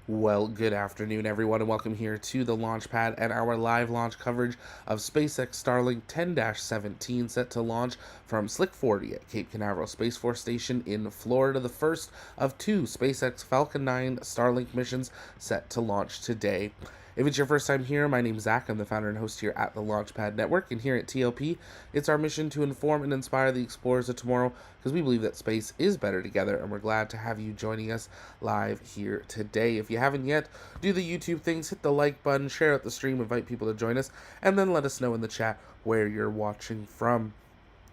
Well, good afternoon, everyone, and welcome here to the launch pad and our live launch coverage of SpaceX Starlink 10-17 set to launch from Slick 40 at Cape Canaveral Space Force Station in Florida, the first of two SpaceX Falcon 9 Starlink missions set to launch today. If it's your first time here, my name's Zach. I'm the founder and host here at the Launchpad Network, and here at TLP, it's our mission to inform and inspire the explorers of tomorrow because we believe that space is better together, and we're glad to have you joining us live here today. If you haven't yet, do the YouTube things, hit the like button, share out the stream, invite people to join us, and then let us know in the chat where you're watching from.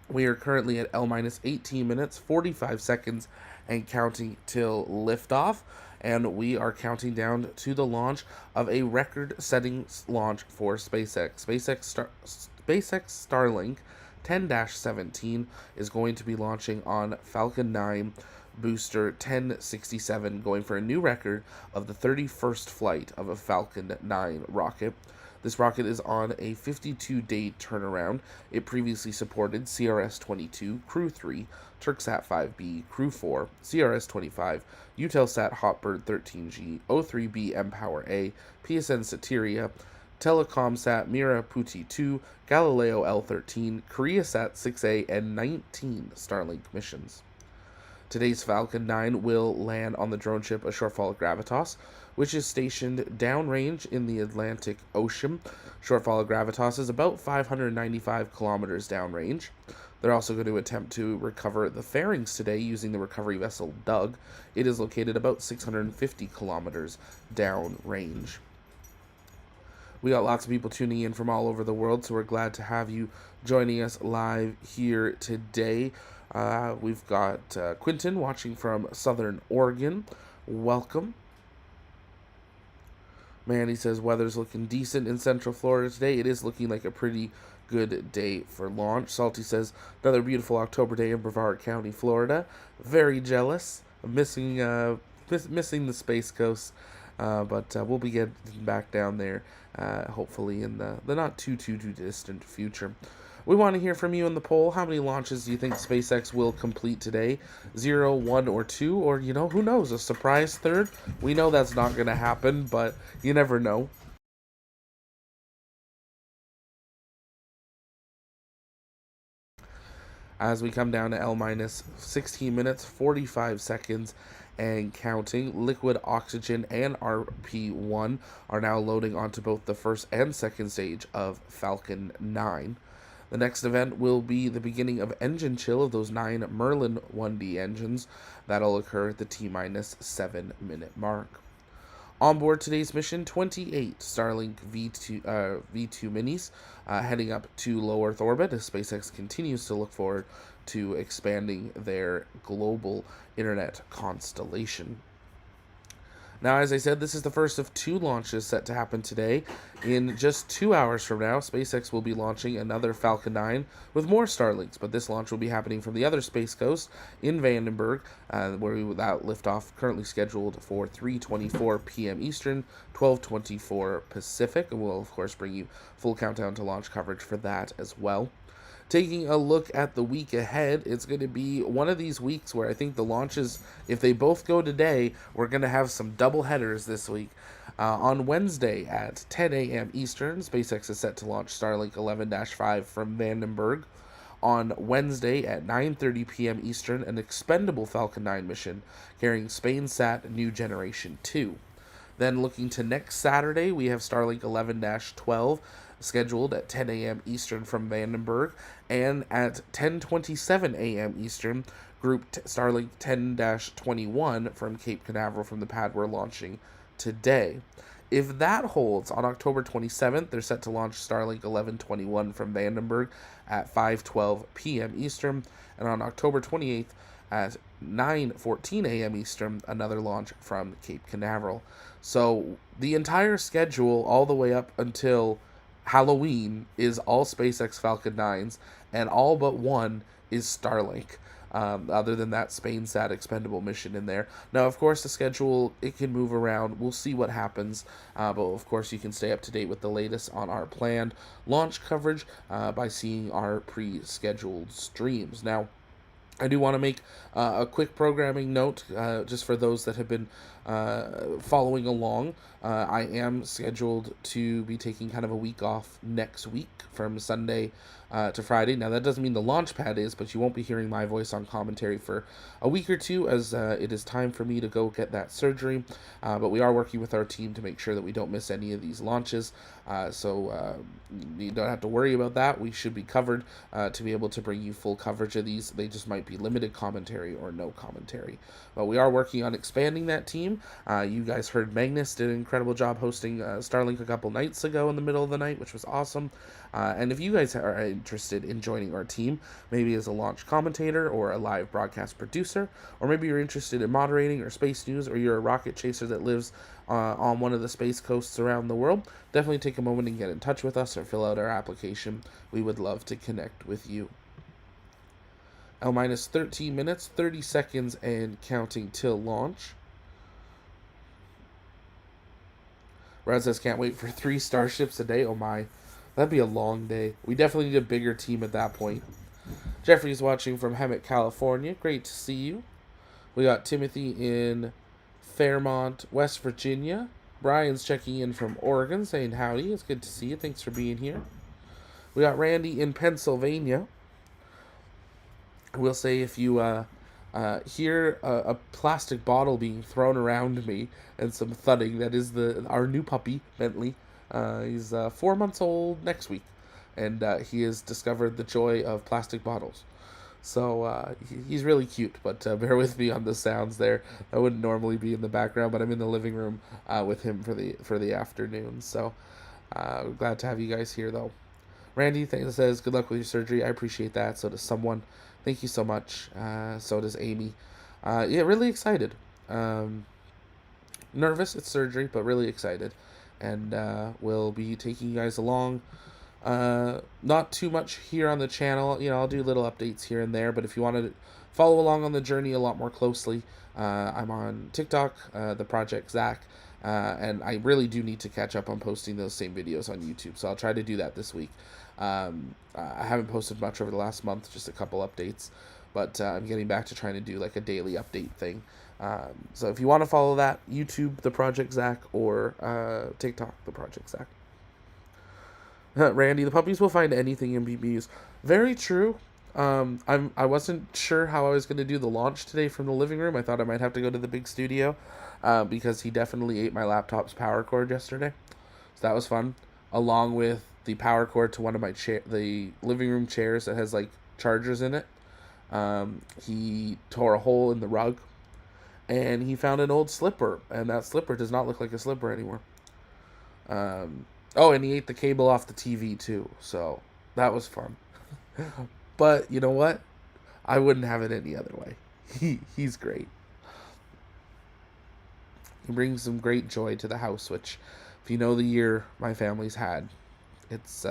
We are currently at L-18 minutes, 45 seconds, and counting till liftoff. And we are counting down to the launch of a record-setting launch for SpaceX. SpaceX Starlink 10-17 is going to be launching on Falcon 9 booster 1067, going for a new record of the 31st flight of a Falcon 9 rocket. This rocket is on a 52-day turnaround. It previously supported CRS-22, Crew 3, Turksat 5B, Crew 4, CRS-25, Eutelsat Hotbird 13G, O3B mPOWER A, PSN Sateria, Telecomsat Mira Puti 2, Galileo L13, KoreaSat 6A, and 19 Starlink missions. Today's Falcon 9 will land on the drone ship A Shortfall Gravitas, which is stationed downrange in the Atlantic Ocean. Shortfall Gravitas is about 595 kilometers downrange. They're also going to attempt to recover the fairings today using the recovery vessel Doug. It is located about 650 kilometers downrange. We got lots of people tuning in from all over the world, so we're glad to have you joining us live here today. We've got Quinton watching from Southern Oregon. Welcome. Manny says weather's looking decent in Central Florida today. It is looking like a pretty good day for launch. Salty says another beautiful October day in Brevard County, Florida. Very jealous. Missing the Space Coast, but we'll be getting back down there hopefully in the not too distant future. We want to hear from you in the poll. How many launches do you think SpaceX will complete today? 0, 1, or 2? Or, who knows, a surprise third? We know that's not going to happen, but you never know. As we come down to L-16 minutes, 45 seconds, and counting, liquid oxygen and RP-1 are now loading onto both the first and second stage of Falcon 9. The next event will be the beginning of engine chill of those 9 Merlin 1D engines. That'll occur at the T-7 minute mark. On board today's mission, 28 Starlink V2 minis heading up to low Earth orbit as SpaceX continues to look forward to expanding their global internet constellation. Now, as I said, this is the first of 2 launches set to happen today. In just 2 hours from now, SpaceX will be launching another Falcon 9 with more Starlinks, but this launch will be happening from the other Space Coast in Vandenberg, without liftoff currently scheduled for 3:24 p.m. Eastern, 12:24 Pacific, and we'll, of course, bring you full countdown to launch coverage for that as well. Taking a look at the week ahead, it's going to be one of these weeks where I think the launches, if they both go today, we're going to have some double headers this week. On Wednesday at 10 a.m. Eastern, SpaceX is set to launch Starlink 11-5 from Vandenberg. On Wednesday at 9:30 p.m. Eastern, an expendable Falcon 9 mission carrying SpainSat New Generation 2. Then looking to next Saturday, we have Starlink 11-12 scheduled at 10 a.m. Eastern from Vandenberg, and at 10:27 a.m. Eastern, Starlink 10-21 from Cape Canaveral from the pad we're launching today. If that holds, on October 27th, they're set to launch Starlink 11-21 from Vandenberg at 5:12 p.m. Eastern, and on October 28th at 9:14 a.m. Eastern, another launch from Cape Canaveral. So the entire schedule all the way up until Halloween is all SpaceX Falcon 9s, and all but one is Starlink. Other than that SpainSat expendable mission in there. Now, of course, the schedule, it can move around. We'll see what happens. But, of course, you can stay up to date with the latest on our planned launch coverage by seeing our pre-scheduled streams. Now, I do want to make a quick programming note just for those that have been following along. I am scheduled to be taking kind of a week off next week from Sunday to Friday. Now, that doesn't mean the launch pad is, but you won't be hearing my voice on commentary for a week or two, as it is time for me to go get that surgery. But we are working with our team to make sure that we don't miss any of these launches. So you don't have to worry about that. We should be covered to be able to bring you full coverage of these. They just might be limited commentary or no commentary. But we are working on expanding that team. You guys heard Magnus did an incredible job hosting Starlink a couple nights ago in the middle of the night, which was awesome. And if you guys are interested in joining our team, maybe as a launch commentator or a live broadcast producer, or maybe you're interested in moderating or space news, or you're a rocket chaser that lives on one of the space coasts around the world, definitely take a moment and get in touch with us or fill out our application. We would love to connect with you. L minus 13 minutes, 30 seconds, and counting till launch. Brad says, can't wait for 3 starships a day. Oh my, that'd be a long day. We definitely need a bigger team at that point. Jeffrey's watching from Hemet, California. Great to see you. We got Timothy in Fairmont, West Virginia. Brian's checking in from Oregon, saying howdy. It's good to see you. Thanks for being here. We got Randy in Pennsylvania. We'll say if you hear a plastic bottle being thrown around me and some thudding, that is our new puppy, Bentley. He's 4 months old next week, and he has discovered the joy of plastic bottles. So he's really cute, but bear with me on the sounds there. That wouldn't normally be in the background, but I'm in the living room with him for the afternoon. So glad to have you guys here, though. Randy says, good luck with your surgery. I appreciate that. So does someone. Thank you so much. So does Amy. Yeah, really excited. Nervous, it's surgery, but really excited. And we'll be taking you guys along. Not too much here on the channel. I'll do little updates here and there, but if you want to follow along on the journey a lot more closely, I'm on TikTok, the Project Zach, and I really do need to catch up on posting those same videos on YouTube, so I'll try to do that this week. I haven't posted much over the last month, just a couple updates, but I'm getting back to trying to do like a daily update thing. So if you want to follow that, YouTube, the Project Zach, or TikTok, the Project Zach. Randy, the puppies will find anything in BBUs. Very true. I wasn't sure how I was going to do the launch today from the living room. I thought I might have to go to the big studio because he definitely ate my laptop's power cord yesterday. So that was fun. Along with the power cord to one of my the living room chairs that has like chargers in it. He tore a hole in the rug, and he found an old slipper, and that slipper does not look like a slipper anymore. Oh, and he ate the cable off the TV too, so that was fun. But you know what? I wouldn't have it any other way. He's great. He brings some great joy to the house, which, if you know the year my family's had, it's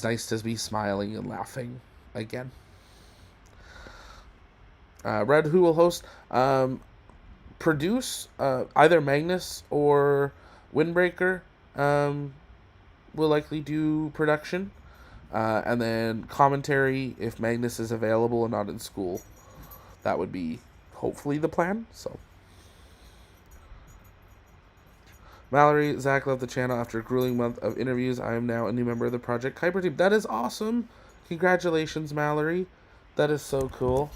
nice to be smiling and laughing again. Red, who will host? Produce either Magnus or Windbreaker. Will likely do production, and then commentary if Magnus is available and not in school. That would be hopefully the plan. So, Mallory, Zach left the channel after a grueling month of interviews. I am now a new member of the Project Kuiper team. That is awesome. Congratulations, Mallory. That is so cool.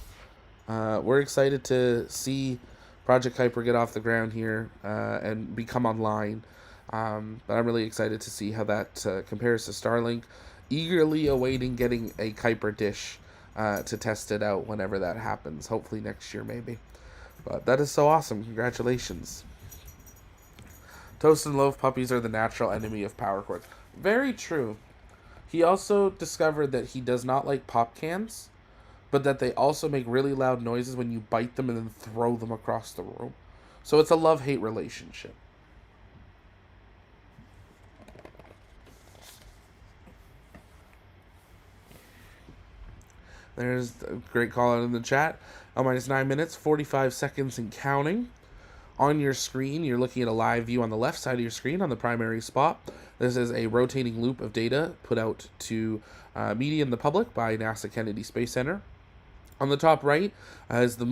We're excited to see Project Kuiper get off the ground here and become online. But I'm really excited to see how that compares to Starlink. Eagerly awaiting getting a Kuiper dish to test it out whenever that happens. Hopefully next year, maybe. But that is so awesome. Congratulations. Toast and loaf puppies are the natural enemy of power cords. Very true. He also discovered that he does not like pop cans, but that they also make really loud noises when you bite them and then throw them across the room. So it's a love-hate relationship. There's a great call out in the chat. Minus 9 minutes, 45 seconds and counting. On your screen, you're looking at a live view on the left side of your screen on the primary spot. This is a rotating loop of data put out to media and the public by NASA Kennedy Space Center. On the top right is the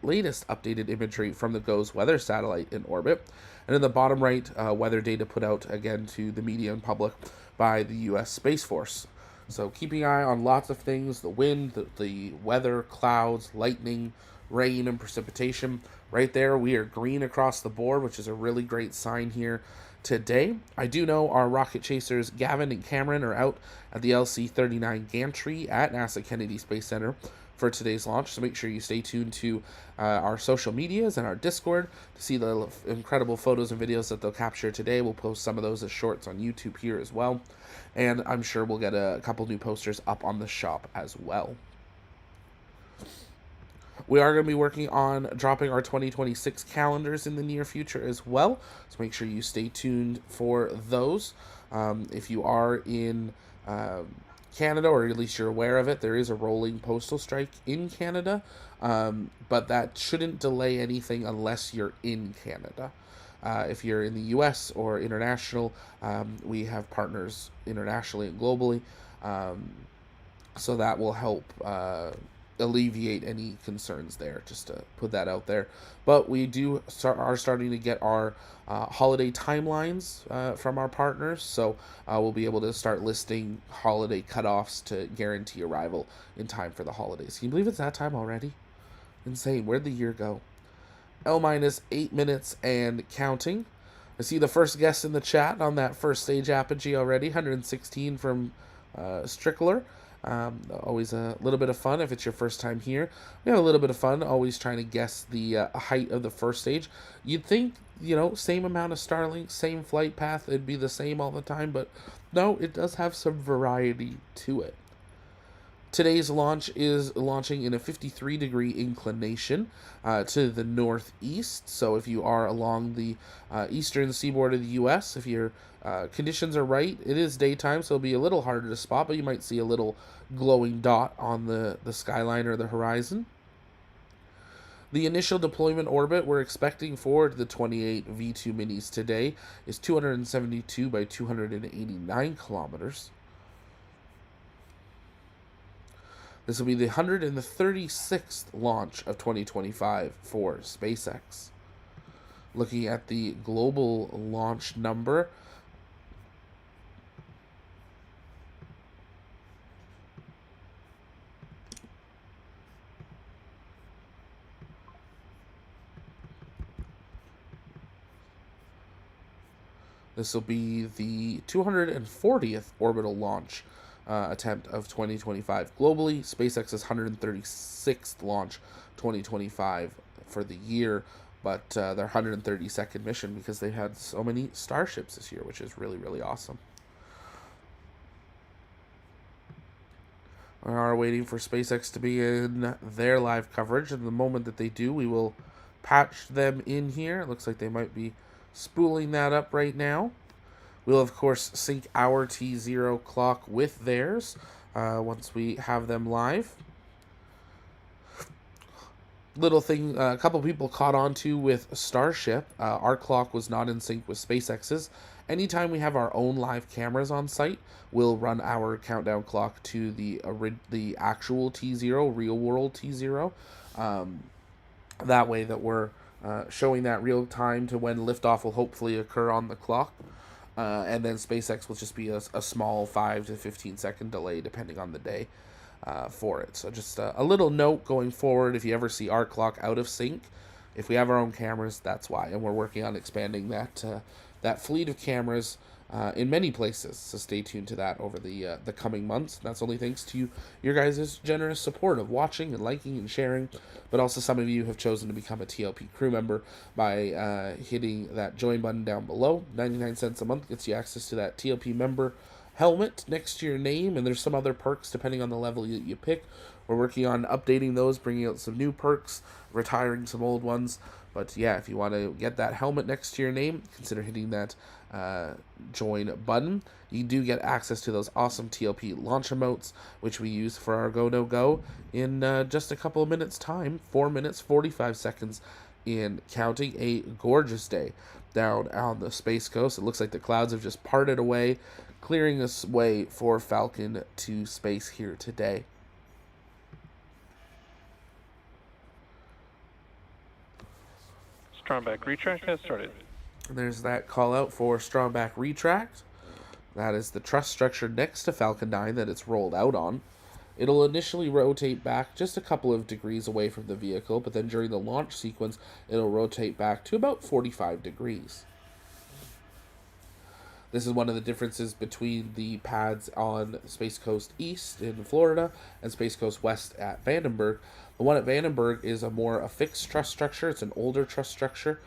latest updated imagery from the GOES weather satellite in orbit. And in the bottom right, weather data put out again to the media and public by the U.S. Space Force. So keeping an eye on lots of things, the wind, the weather, clouds, lightning, rain, and precipitation. Right there, we are green across the board, which is a really great sign here today. I do know our rocket chasers Gavin and Cameron are out at the LC-39 gantry at NASA Kennedy Space Center for today's launch, so make sure you stay tuned to our social medias and our Discord to see the incredible photos and videos that they'll capture today. We'll post some of those as shorts on YouTube here as well, and I'm sure we'll get a couple new posters up on the shop as well. We are going to be working on dropping our 2026 calendars in the near future as well, so make sure you stay tuned for those. If you are in Canada, or at least you're aware of it, there is a rolling postal strike in Canada, but that shouldn't delay anything unless you're in Canada. If you're in the US or international, we have partners internationally and globally, so that will help alleviate any concerns there, just to put that out there. But we are starting to get our holiday timelines from our partners, so we'll be able to start listing holiday cutoffs to guarantee arrival in time for the holidays. Can you believe it's that time already? Insane. Where'd the year go? L-8 minutes and counting. I see the first guest in the chat on that first stage apogee already, 116 from Strickler. Always a little bit of fun if it's your first time here. We have a little bit of fun always trying to guess the height of the first stage. You'd think, same amount of Starlink, same flight path, it'd be the same all the time, but no, it does have some variety to it. Today's launch is launching in a 53-degree inclination to the northeast. So if you are along the eastern seaboard of the U.S., if your conditions are right, it is daytime, so it'll be a little harder to spot, but you might see a little glowing dot on the skyline or the horizon. The initial deployment orbit we're expecting for the 28 V2 minis today is 272 by 289 kilometers. This will be the 136th launch of 2025 for SpaceX. Looking at the global launch number, this will be the 240th orbital launch attempt of 2025 globally. SpaceX's 136th launch 2025 for the year, but their 132nd mission because they had so many starships this year, which is really, really awesome. We are waiting for SpaceX to be in their live coverage, and the moment that they do, we will patch them in here. It looks like they might be spooling that up right now. We'll, of course, sync our T0 clock with theirs once we have them live. Little thing a couple people caught on to with Starship, our clock was not in sync with SpaceX's. Anytime we have our own live cameras on site, we'll run our countdown clock to the actual T0, real-world T0. That way that we're showing that real time to when liftoff will hopefully occur on the clock. And then SpaceX will just be a small 5 to 15 second delay depending on the day for it. So just a little note going forward, if you ever see our clock out of sync, if we have our own cameras, that's why. And we're working on expanding that fleet of cameras in many places. So stay tuned to that over the coming months. And that's only thanks to your guys' generous support of watching and liking and sharing. But also some of you have chosen to become a TLP crew member by hitting that join button down below. 99 cents a month gets you access to that TLP member helmet next to your name, and there's some other perks depending on the level you pick. We're working on updating those, bringing out some new perks, retiring some old ones. But yeah, if you want to get that helmet next to your name, consider hitting that join button. You do get access to those awesome TLP launch emotes, which we use for our go no go in just a couple of minutes time. 4 minutes 45 seconds in counting. A gorgeous day down on the Space Coast. It looks like the clouds have just parted away, clearing this way for Falcon to space here today. Strongback retract has started. There's that call out for Strongback retract. That is the truss structure next to Falcon 9 that it's rolled out on. It'll initially rotate back just a couple of degrees away from the vehicle, but then during the launch sequence, it'll rotate back to about 45 degrees. This is one of the differences between the pads on Space Coast East in Florida and Space Coast West at Vandenberg. The one at Vandenberg is a more affixed truss structure. It's an older truss structure,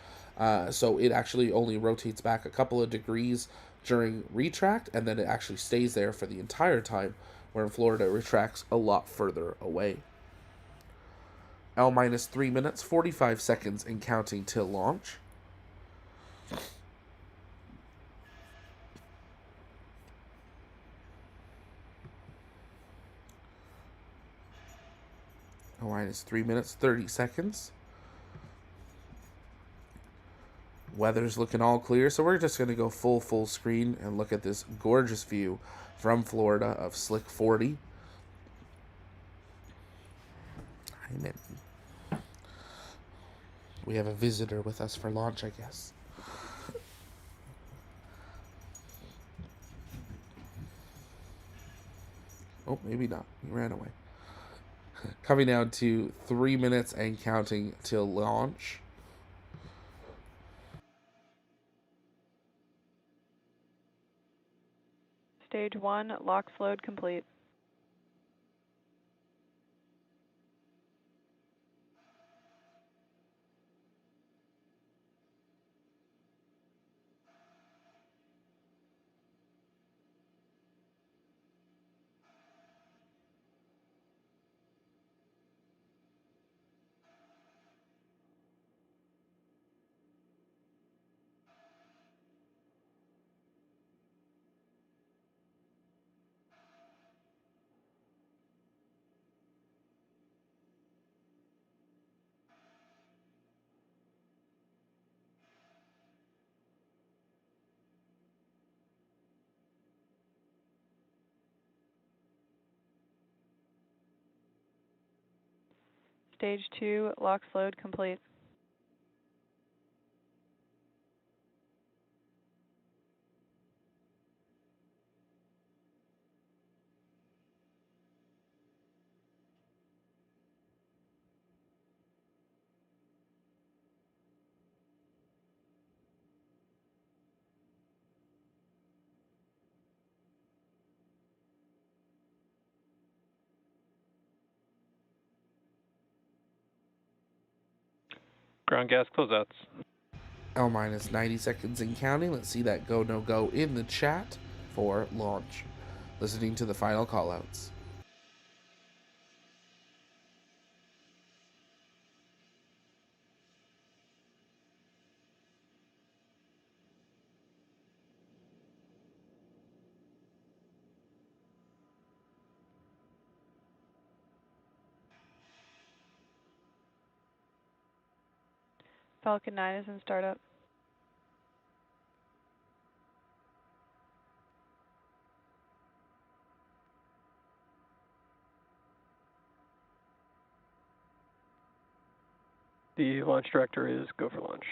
so it actually only rotates back a couple of degrees during retract, and then it actually stays there for the entire time, where in Florida it retracts a lot further away. L minus 3 minutes, 45 seconds and counting till launch. L minus 3 minutes, 30 seconds. Weather's looking all clear, so we're just going to go full screen and look at this gorgeous view from Florida of Slick 40. I'm in. We have a visitor with us for launch, I guess. Oh, maybe not. He ran away. Coming down to 3 minutes and counting till launch. Stage 1, LOX load complete. Stage 2, LOX load complete. Ground gas closeouts. L minus 90 seconds and counting. Let's see that go, no go in the chat for launch. Listening to the final callouts. Falcon 9 is in startup. The launch director is go for launch.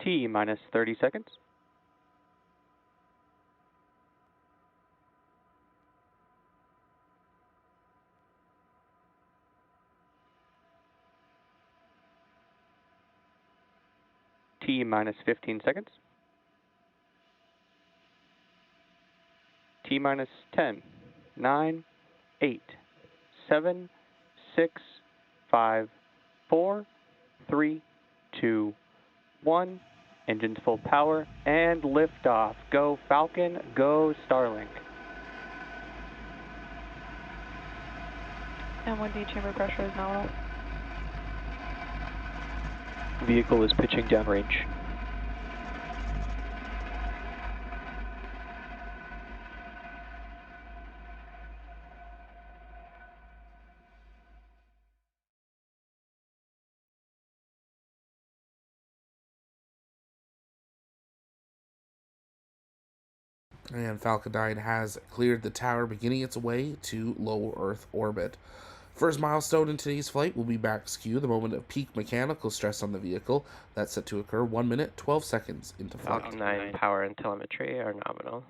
T minus 30 seconds. T minus 15 seconds. T minus 10, 9, 8, 7, 6, 5, 4, 3, 2, 1. Engines full power and liftoff. Go Falcon, go Starlink. M1D chamber pressure is nominal. Vehicle is pitching downrange. And Falcon 9 has cleared the tower, beginning its way to low Earth orbit. First milestone in today's flight will be max Q, the moment of peak mechanical stress on the vehicle. That's set to occur 1 minute, 12 seconds into flight. Falcon 9 power and telemetry are nominal.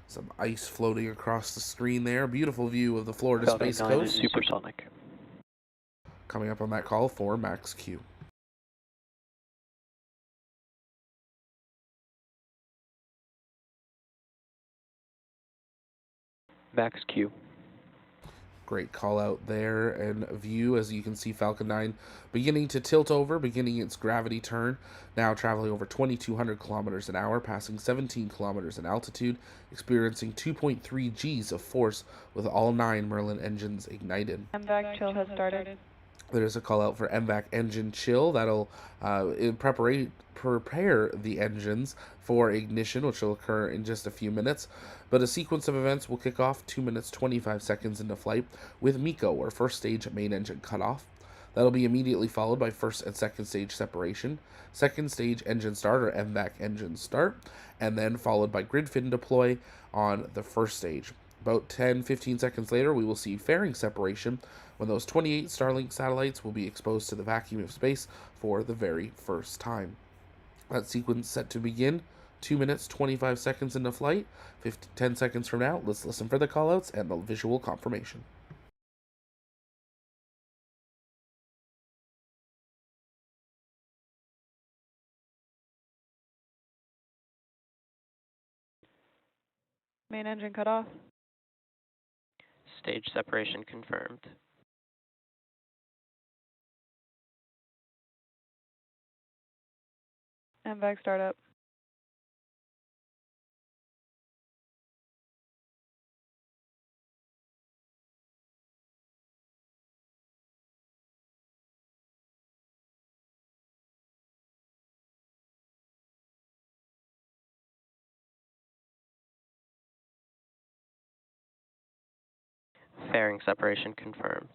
Some ice floating across the screen there. Beautiful view of the Florida Falcon Space 9 is Coast. supersonic. Coming up on that call for max Q. Max Q. Great call out there and view, as you can see Falcon 9 beginning to tilt over, beginning its gravity turn, now traveling over 2,200 kilometers an hour, passing 17 kilometers in altitude, experiencing 2.3 Gs of force with all 9 Merlin engines ignited. MVAC chill has started. There's a call out for MVAC engine chill. That'll prepare the engines for ignition, which will occur in just a few minutes. But a sequence of events will kick off 2 minutes 25 seconds into flight with MECO, or first stage main engine cutoff. That'll be immediately followed by first and second stage separation, second stage engine start, or MVAC engine start, and then followed by grid fin deploy on the first stage. About 10-15 seconds later, we will see fairing separation, when those 28 Starlink satellites will be exposed to the vacuum of space for the very first time. That sequence set to begin 2 minutes 25 seconds into flight. 10 seconds from now, let's listen for the callouts and the visual confirmation. Main engine cut off. Stage separation confirmed. MVAC startup. Fairing separation confirmed.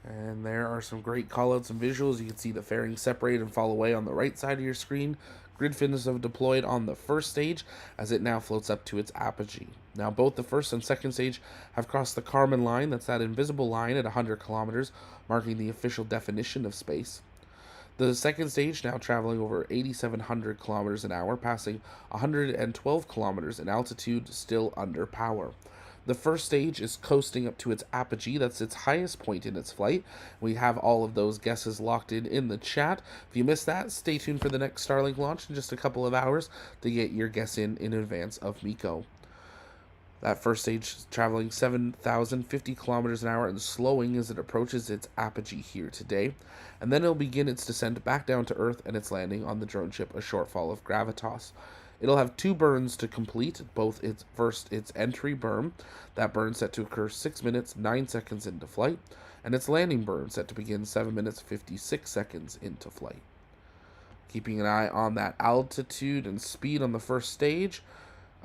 And there are some great callouts and visuals. You can see the fairing separate and fall away on the right side of your screen. Grid fins have deployed on the first stage as it now floats up to its apogee. Now both the first and second stage have crossed the Kármán line. That's that invisible line at 100 kilometers, marking the official definition of space. The second stage now traveling over 8,700 kilometers an hour, passing 112 kilometers in altitude, still under power. The first stage is coasting up to its apogee. That's its highest point in its flight. We have all of those guesses locked in the chat. If you missed that, stay tuned for the next Starlink launch in just a couple of hours to get your guess in advance of MECO. That first stage is traveling 7,050 kilometers an hour and slowing as it approaches its apogee here today. And then it'll begin its descent back down to Earth and its landing on the drone ship, a shortfall of gravitas. It'll have 2 burns to complete, both its entry burn. That burn set to occur 6 minutes 9 seconds into flight, and its landing burn set to begin 7 minutes 56 seconds into flight. Keeping an eye on that altitude and speed on the first stage.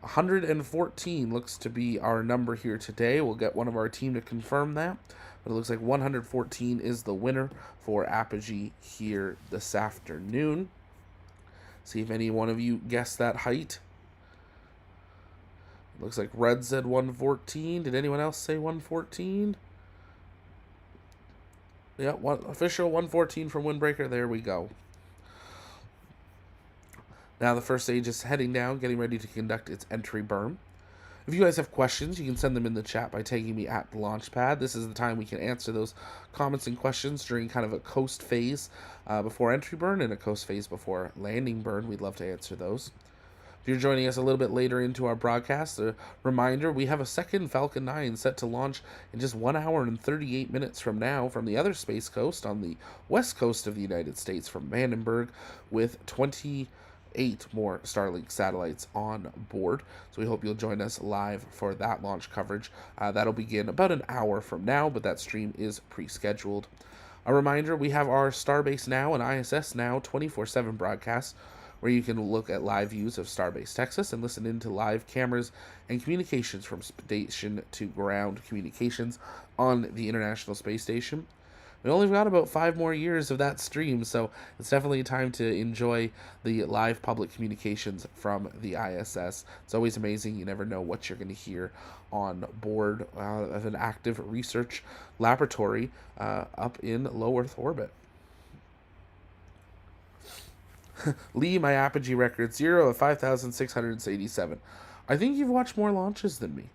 114 looks to be our number here today. We'll get one of our team to confirm that, but it looks like 114 is the winner for apogee here this afternoon. See if any one of you guessed that height. Looks like Red said 114. Did anyone else say 114? Yeah, official 114 from Windbreaker. There we go. Now the first stage is heading down, getting ready to conduct its entry burn. If you guys have questions, you can send them in the chat by tagging me at the launch pad. This is the time we can answer those comments and questions during kind of a coast phase before entry burn and a coast phase before landing burn. We'd love to answer those. If you're joining us a little bit later into our broadcast, a reminder, we have a second Falcon 9 set to launch in just 1 hour and 38 minutes from now from the other Space Coast on the west coast of the United States from Vandenberg with 28 more Starlink satellites on board. So we hope you'll join us live for that launch coverage. That'll begin about an hour from now, but that stream is pre-scheduled. A reminder, we have our Starbase Now and ISS Now 24/7 broadcasts, where you can look at live views of Starbase Texas and listen into live cameras and communications from station to ground communications on the International Space Station. We only got about 5 more years of that stream, so it's definitely time to enjoy the live public communications from the ISS. It's always amazing. You never know what you're going to hear on board of an active research laboratory up in low Earth orbit. Lee, my apogee record, 0 of 5,687. I think you've watched more launches than me.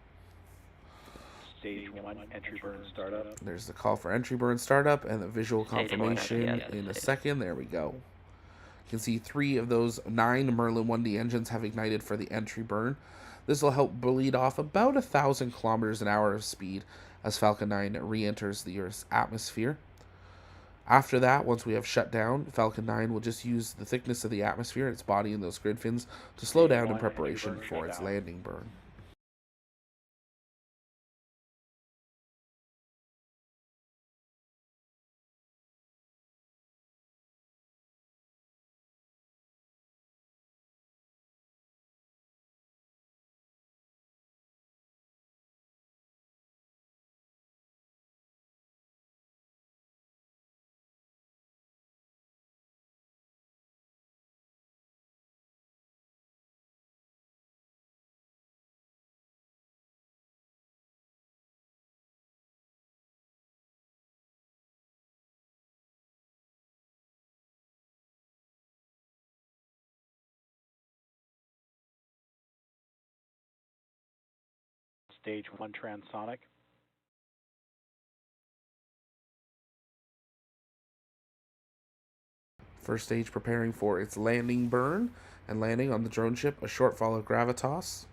Stage 1 entry burn startup. There's the call for entry burn startup and the visual Stage one, confirmation yeah, in a stage. second. There we go. You can see 3 of those 9 Merlin 1D engines have ignited for the entry burn. This will help bleed off about 1,000 kilometers an hour of speed as Falcon 9 re-enters the Earth's atmosphere. After that, once we have shut down, Falcon 9 will just use the thickness of the atmosphere, its body, and those grid fins to slow down in preparation for its landing burn. Stage 1 transonic. First stage preparing for its landing burn and landing on the drone ship, a short fall of gravitas.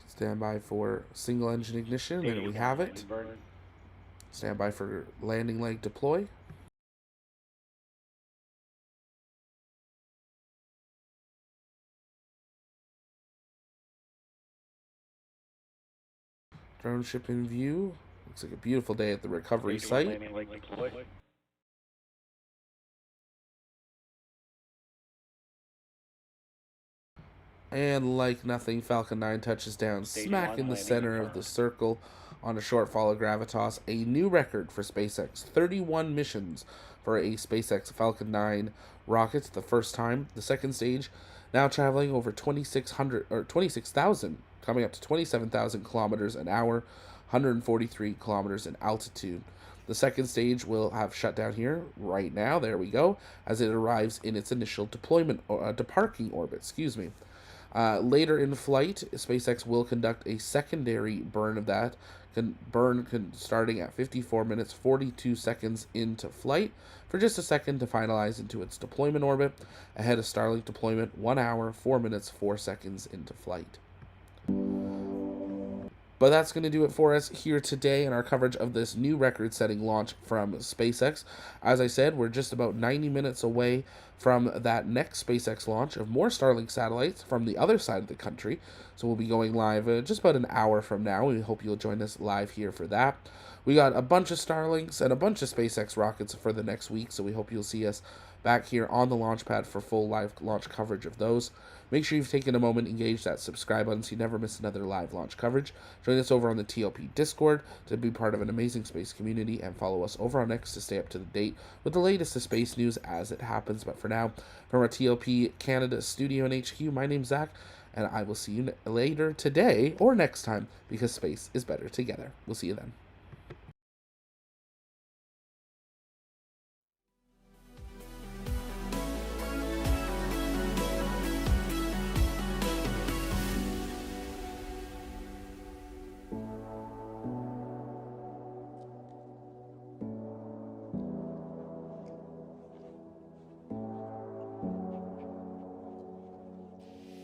Stand by for single engine ignition. There we have it. Stand by for landing leg deploy. Drone ship in view. Looks like a beautiful day at the recovery site. And like nothing, Falcon 9 touches down smack in the center of the circle on a short fall of gravitas. A new record for SpaceX. 31 missions for a SpaceX Falcon 9 rocket. The first time. The second stage now traveling over 26,000, coming up to 27,000 kilometers an hour, 143 kilometers in altitude. The second stage will have shut down here right now. There we go, as it arrives in its initial deployment departing orbit. Later in flight, SpaceX will conduct a secondary burn of that, starting at 54 minutes 42 seconds into flight, for just a second to finalize into its deployment orbit, ahead of Starlink deployment 1 hour, 4 minutes, 4 seconds into flight. But that's going to do it for us here today in our coverage of this new record-setting launch from SpaceX. As I said, we're just about 90 minutes away from that next SpaceX launch of more Starlink satellites from the other side of the country. So we'll be going live just about an hour from now. We hope you'll join us live here for that. We got a bunch of Starlinks and a bunch of SpaceX rockets for the next week, so we hope you'll see us back here on the launch pad for full live launch coverage of those. Make sure you've taken a moment to engage that subscribe button so you never miss another live launch coverage. Join us over on the TLP Discord to be part of an amazing space community, and follow us over on X to stay up to the date with the latest of space news as it happens. But for now, from our TLP Canada studio in HQ, my name's Zach, and I will see you later today or next time, because space is better together. We'll see you then.